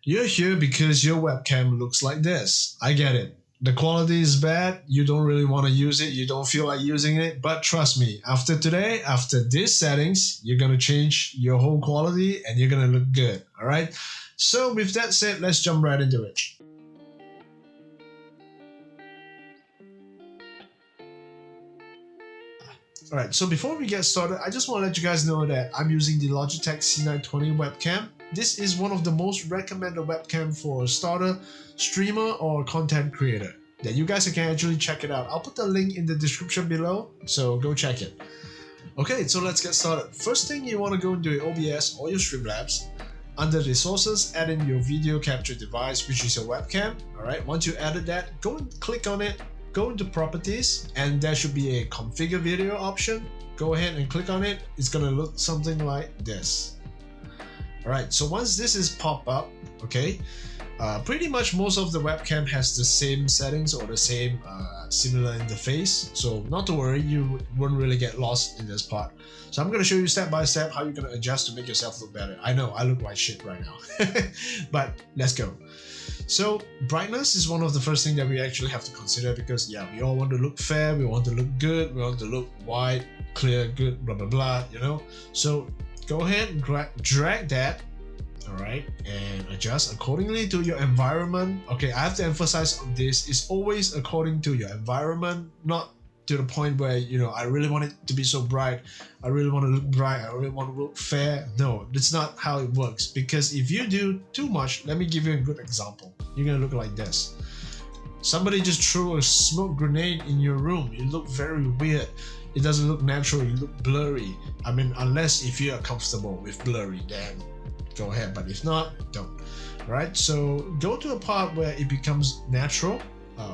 You're here because your webcam looks like this. I get it. The quality is bad, you don't really want to use it, you don't feel like using it, but trust me, after today, after these settings, you're gonna change your whole quality and you're gonna look good, alright? So with that said, let's jump right into it. Alright, so before we get started, I just want to let you guys know that I'm using the Logitech C920 webcam. This is one of the most recommended webcam for a starter, streamer, or content creator. That you guys can actually check it out. I'll put the link in the description below, so go check it. Okay, so let's get started. First thing, you want to go into your OBS or your Streamlabs. Under Resources, add in your video capture device, which is your webcam. Alright, once you added that, go and click on it. Go into Properties, and there should be a Configure Video option. Go ahead and click on it. It's gonna look something like this. Alright, so once this is pop up, okay, pretty much most of the webcam has the same settings or the same similar interface, so not to worry, you won't really get lost in this part. So I'm gonna show you step by step how you're gonna adjust to make yourself look better. I know I look like shit right now, but let's go. So brightness is one of the first things that we actually have to consider, because yeah, we all want to look fair, we want to look good, we want to look white, clear, good, blah blah blah, you know. So go ahead and drag that, alright, and adjust accordingly to your environment. Okay, I have to emphasize on this, it's always according to your environment, not to the point where, you know, I really want it to be so bright, I really want to look bright, I really want to look fair. No, that's not how it works, because if you do too much, let me give you a good example. You're gonna look like this. Somebody just threw a smoke grenade in your room, you look very weird. It doesn't look natural, you look blurry. I mean, unless if you are comfortable with blurry, then go ahead, but if not, don't. Right, so go to a part where it becomes natural.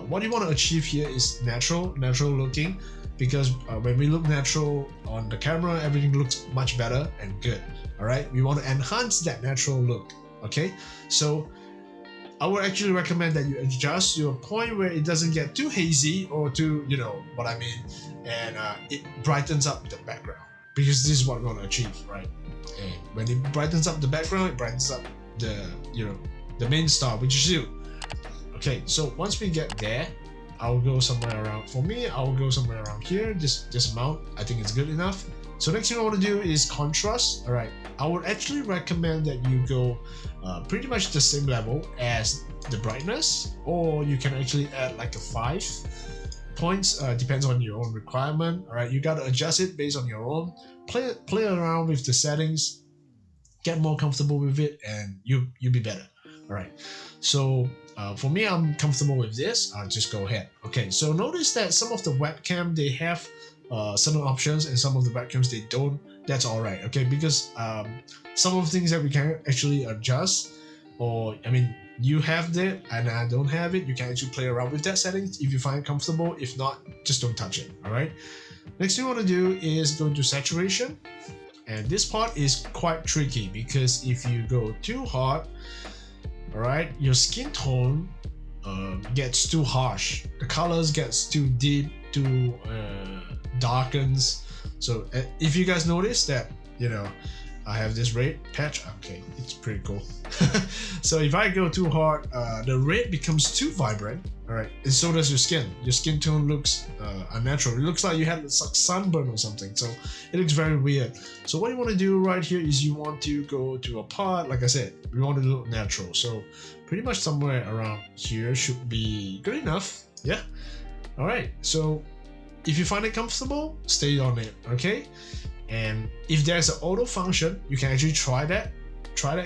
What you want to achieve here is natural looking, because when we look natural on the camera, everything looks much better and good. Alright, we want to enhance that natural look. Okay, so I would actually recommend that you adjust to a point where it doesn't get too hazy or too, you know what I mean, and it brightens up the background, because this is what we're going to achieve, right? And when it brightens up the background, it brightens up the, you know, the main star, which is you. Okay, so once we get there, I'll go somewhere around, for me, I'll go somewhere around here, this amount, I think it's good enough. So next thing I want to do is contrast. Alright, I would actually recommend that you go pretty much the same level as the brightness, or you can actually add like a 5 points, depends on your own requirement. Alright, you gotta adjust it based on your own, play around with the settings, get more comfortable with it, and you'll be better. Alright, so for me, I'm comfortable with this. I'll just go ahead. Okay, so notice that some of the webcam, they have certain options, and some of the webcams they don't. That's alright, okay, because some of the things that we can actually adjust, or I mean, you have that and I don't have it, you can actually play around with that settings if you find it comfortable. If not, just don't touch it. Alright, next thing you want to do is go to saturation, and this part is quite tricky, because if you go too hard, alright, your skin tone gets too harsh, the colors gets too deep, too darkens. So if you guys notice that, you know, I have this red patch, okay, it's pretty cool. So if I go too hard, the red becomes too vibrant, alright, and so does your skin. Your skin tone looks unnatural. It looks like you had sunburn or something, so it looks very weird. So what you want to do right here is you want to go to a part, like I said, we want to look natural. So pretty much somewhere around here should be good enough, yeah? Alright, so if you find it comfortable, stay on it, okay? And if there's an auto function, you can actually try that,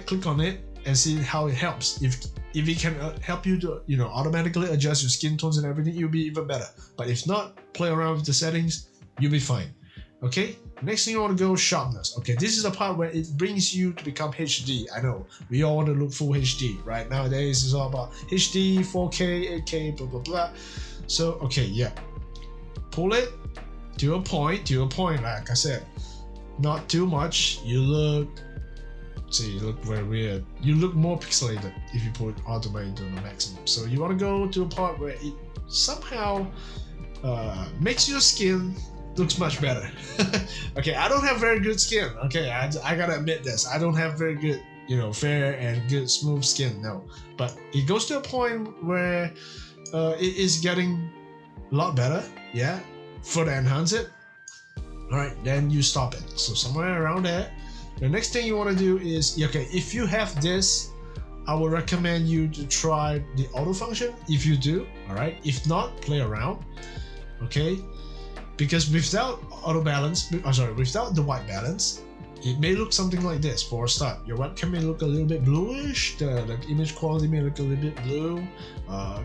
click on it and see how it helps. If it can help you to, you know, automatically adjust your skin tones and everything, you'll be even better. But if not, play around with the settings, you'll be fine. Okay, next thing you want to go sharpness. Okay, this is the part where it brings you to become HD. I know we all want to look full HD, right? Nowadays it's all about HD, 4K, 8K, blah blah blah. So okay, yeah, pull it to a point, like I said, not too much. You look very weird. You look more pixelated if you put automatic to the maximum. So you want to go to a part where it somehow makes your skin looks much better. Okay, I don't have very good skin. Okay, I gotta admit this. I don't have very good fair and good smooth skin. No, but it goes to a point where it is getting a lot better. Yeah, further enhance it. All right, then you stop it. So somewhere around there. The next thing you want to do is, okay, if you have this, I would recommend you to try the auto function if you do. All right, if not, play around. Okay, because without auto balance, without the white balance, it may look something like this for a start. Your webcam may look a little bit bluish, the image quality may look a little bit blue,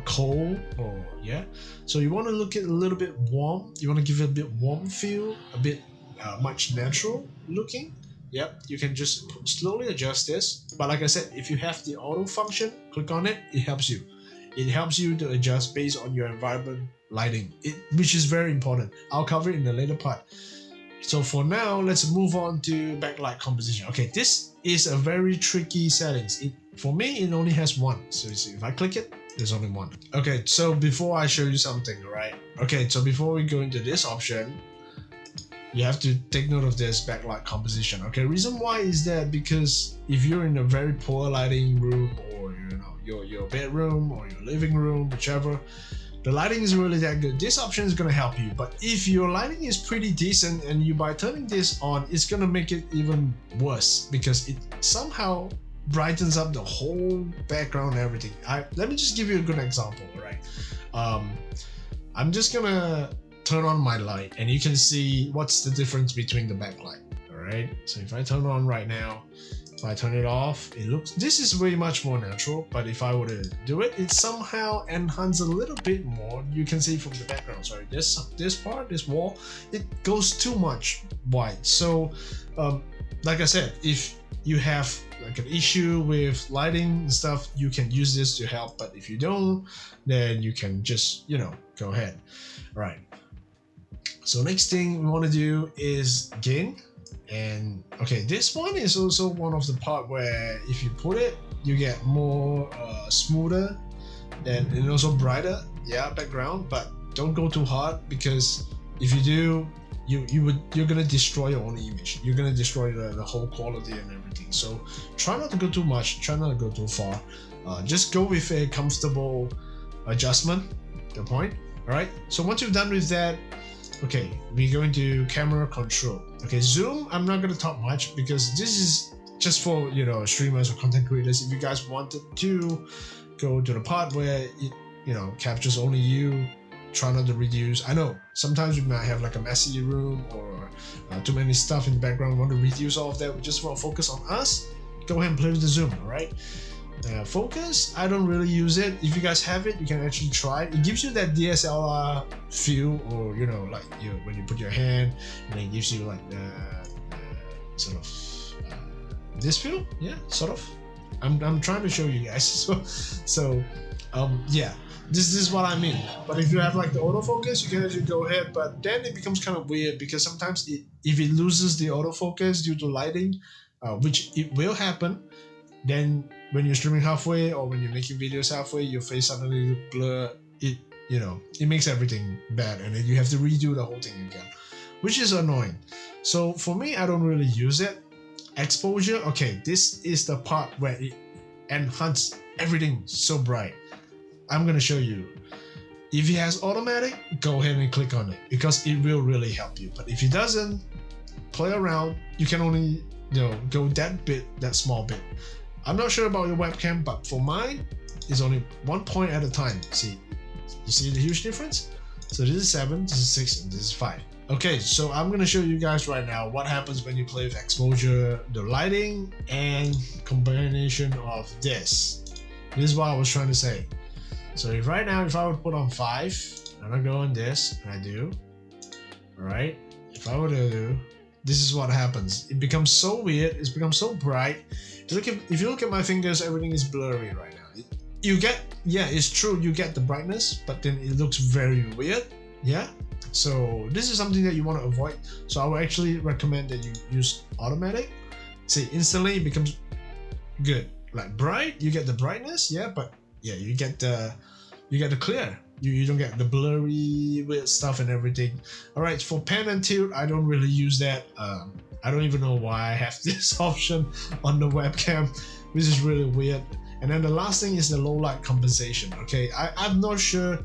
cold, or yeah. So you want to look at a little bit warm. You want to give it a bit warm feel, a bit much natural looking. Yep, you can just slowly adjust this. But like I said, if you have the auto function, click on it, it helps you. It helps you to adjust based on your environment lighting, which is very important. I'll cover it in the later part. So for now, let's move on to backlight composition. Okay, this is a very tricky settings. For me, it only has one. So you see, if I click it, there's only one. Okay, so before I show you something, right? Okay, so before we go into this option, you have to take note of this backlight composition. Okay, reason why is that because if you're in a very poor lighting room, or your bedroom or your living room, whichever, the lighting is really that good, this option is going to help you. But if your lighting is pretty decent and you by turning this on, it's going to make it even worse because it somehow brightens up the whole background and everything. Let me just give you a good example. All right, I'm just gonna turn on my light and you can see what's the difference between the backlight. All right, so if I turn on right now, if I turn it off, this is way much more natural. But if I were to do it, it somehow enhances a little bit more. You can see from the background, sorry, this wall, it goes too much white. So like I said, if you have like an issue with lighting and stuff, you can use this to help. But if you don't, then you can just go ahead. All right, so next thing we want to do is gain. And okay, this one is also one of the part where if you put it, you get more smoother and also brighter, yeah, background. But don't go too hard, because if you do, you're gonna destroy your own image. You're gonna destroy the whole quality and everything. So try not to go too much, try not to go too far. Just go with a comfortable adjustment, the point. All right, so once you've done with that, okay, we're going to camera control. Okay, zoom, I'm not going to talk much because this is just for streamers or content creators. If you guys wanted to go to the part where it captures only you, try not to reduce. I know sometimes we might have like a messy room or too many stuff in the background. We want to reduce all of that. We just want to focus on us. Go ahead and play with the zoom. All right. Focus, I don't really use it. If you guys have it, you can actually try it. It gives you that DSLR feel, or like when you put your hand, and it gives you like the sort of this feel. Yeah, sort of. I'm trying to show you guys. So yeah, this is what I mean. But if you have like the autofocus, you can actually go ahead. But then it becomes kind of weird because sometimes if it loses the autofocus due to lighting, which it will happen, then when you're streaming halfway or when you're making videos halfway, your face suddenly blur. It makes everything bad, and then you have to redo the whole thing again, which is annoying. So for me, I don't really use it. Exposure, okay, this is the part where it enhances everything so bright. I'm gonna show you. If it has automatic, go ahead and click on it because it will really help you. But if it doesn't, play around. You can only go that small bit. I'm not sure about your webcam, but for mine, it's only 1 point at a time. See, you see the huge difference? So this is 7, this is 6, and this is 5. Okay, so I'm gonna show you guys right now what happens when you play with exposure, the lighting, and combination of this. This is what I was trying to say. So if right now, if I would put on 5, and I go on this, and I do, all right, if I were to do, this is what happens. It becomes so weird, it's become so bright. If you look at my fingers, everything is blurry right now. It's true, you get the brightness, but then it looks very weird. Yeah, so this is something that you want to avoid. So I would actually recommend that you use automatic. See, instantly it becomes good, like bright. You get the brightness, yeah, but yeah, you get the clear. You don't get the blurry weird stuff and everything. All right, for pan and tilt, I don't really use that. I don't even know why I have this option on the webcam, which is really weird. And then the last thing is the low light compensation. Okay, I'm not sure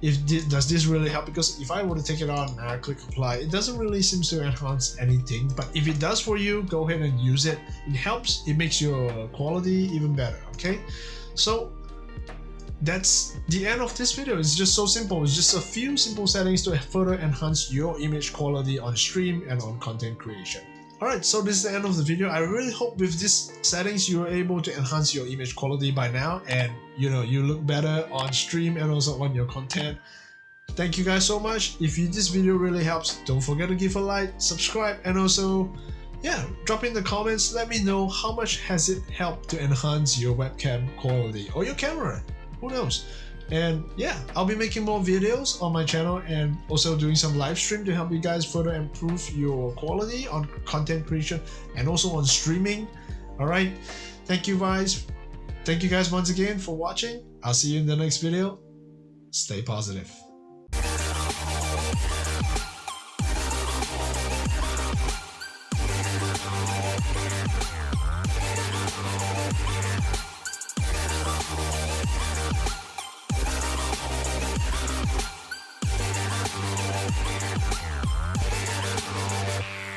if does this really help, because if I were to take it on and I click apply, it doesn't really seem to enhance anything. But if it does for you, go ahead and use it. It helps. It makes your quality even better. Okay, so that's the end of this video. It's just so simple. It's just a few simple settings to further enhance your image quality on stream and on content creation. Alright, so this is the end of the video. I really hope with these settings you are able to enhance your image quality by now, and you look better on stream and also on your content. Thank you guys so much. If this video really helps, don't forget to give a like, subscribe, and also drop in the comments. Let me know how much has it helped to enhance your webcam quality or your camera. Who knows? And I'll be making more videos on my channel and also doing some live stream to help you guys further improve your quality on content creation and also on streaming. Alright, thank you guys once again for watching. I'll see you in the next video. Stay positive.